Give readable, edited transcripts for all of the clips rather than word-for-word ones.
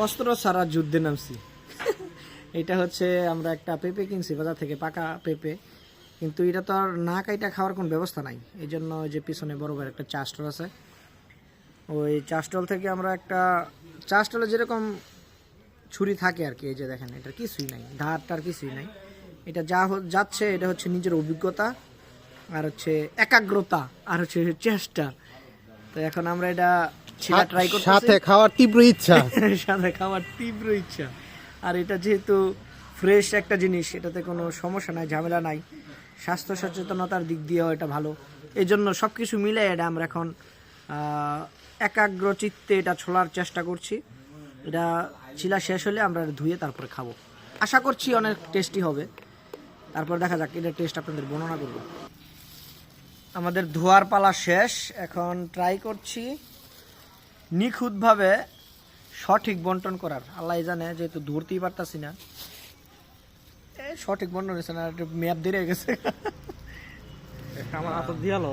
অস্ত্র ছাড়া যুদ্ধে নামছি। এটা হচ্ছে আমরা একটা পেঁপে কিনছি বাজার থেকে, পাকা পেঁপে, কিন্তু এটা তো আর না কাইটা খাওয়ার কোনো ব্যবস্থা নাই। এই জন্য ওই যে পিছনে বড় একটা চা স্টল আছে, ওই চা স্টল থেকে আমরা একটা, চা স্টলে যেরকম ছুরি থাকে আর কি, এই যে দেখেন এটা কিছুই নাই, ধারটার কিছুই নাই। এটা যাচ্ছে এটা হচ্ছে নিজের অভিজ্ঞতা আর হচ্ছে একাগ্রতা আর হচ্ছে চেষ্টা। তো এখন আমরা এটা ছিলা ট্রাই করতেছি, সাথে খাওয়ার তীব্র ইচ্ছা। সাথে খাওয়ার তীব্র ইচ্ছা। আর এটা যেহেতু ফ্রেশ একটা জিনিস, এটাতে কোনো সমস্যা নাই, ঝামেলা নাই, স্বাস্থ্য সচেতনতার দিক দিয়েও এটা ভালো। এই জন্য সব কিছু মিলে এটা আমরা এখন একাগ্র চিত্তে এটা ছোলার চেষ্টা করছি। এটা ছিলা শেষ হলে আমরা ধুয়ে তারপরে খাবো, আশা করছি অনেক টেস্টি হবে। তারপর দেখা যাক, এটা টেস্ট আপনাদের বর্ণনা করব। আমাদের ধোয়ার পালা শেষ, এখন ট্রাই করছি নিখুঁতভাবে সঠিক বন্টন করার। আল্লাহ জানে, যেহেতু ধরতেই পারতাছি না, সঠিক বন্টন হয়েছে না, ম্যাপ দিয়ে গেছে। আমার হাত দিয়ালো।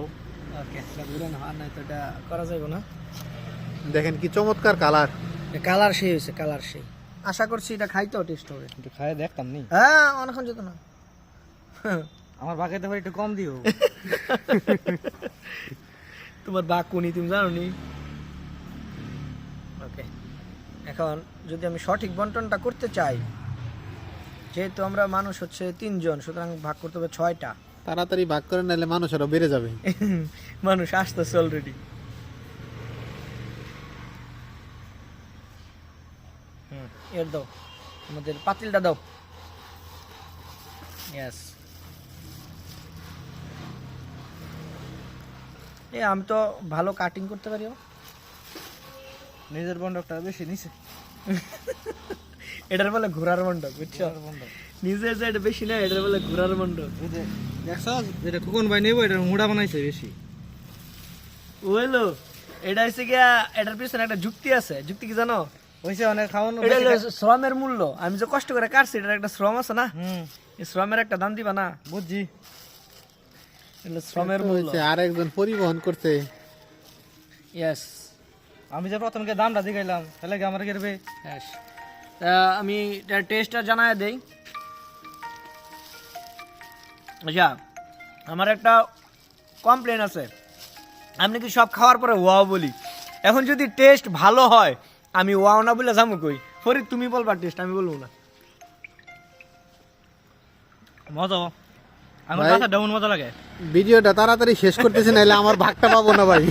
ওকে, ঘুরে না, আর নাই তো এটা করা যাবে না। দেখেন কি চমৎকার কালার। কালার সেই হয়েছে, কালার সেই। আশা করছি এটা খাইতেও টেস্ট হবে। একটু খায় দেখতাম নি। হ্যাঁ, অনেকক্ষণ যেত না। আমার বাকিতে একটু কম দিও। তোমার বাঘ কোনি তুমি জানো নি? ওকে, এখন যদি আমি সঠিক বন্টনটা করতে চাই, যেহেতু আমরা মানুষ হচ্ছে 3 জন, সুতরাং ভাগ করতে হবে 6টা। তাড়াতাড়ি ভাগ করে নাহলে মানুষ আরো বেড়ে যাবে। মানুষ আসতেছে অলরেডি। এর দাও, আমাদের পাতিলটা দাও। ইয়েস। আমি তো ভালো কাটিং করতে পারিও। নিজের বন্ডকটা বেশি নিছে। এটার বলে ঘোড়ার মন্ডপ, বুঝছো? নিজের যে এটা বেশি না, এটার বলে ঘোড়ার মন্ডপ। দেখছো যেটা কুকুন ভাই নেবো, এটা মুড়া বানাইছে বেশি। ওইলো, এটা হচ্ছে গিয়া, এটার পিছনে একটা যুক্তি আছে। যুক্তি কি জানো? হইছে অনেক খাওয়ানো। এটা হলো শ্রমের মূল্য। আমি যে কষ্ট করে কাটছি, এটার একটা শ্রম আছে না? এই শ্রমের একটা দাম দিবা না? বুঝছি। এটা শ্রমের মূল্য। আর একজন পরিবহন করতে। ইয়েস। আমি যে প্রথমকে দামটা দিগাইলাম, তাহলে কি আমার গেরবে? ইয়েস। আমি এটার টেস্টটা জানায় দেই। আচ্ছা, আমার একটা কমপ্লেন আছে, আমি কি সব খাওয়ার পরে ওয়াও বলি। এখন যদি টেস্ট ভালো হয়, আমি ওয়াও না বলে যাবো কই? ফরিদ তুমি বলবা টেস্ট, আমি বলবো না। মজা, আমার কাছে ডাউন মজা লাগে। ভিডিওটা তাড়াতাড়ি শেষ করতেছে, নাহলে আমার ভাগটা পাবো না ভাই।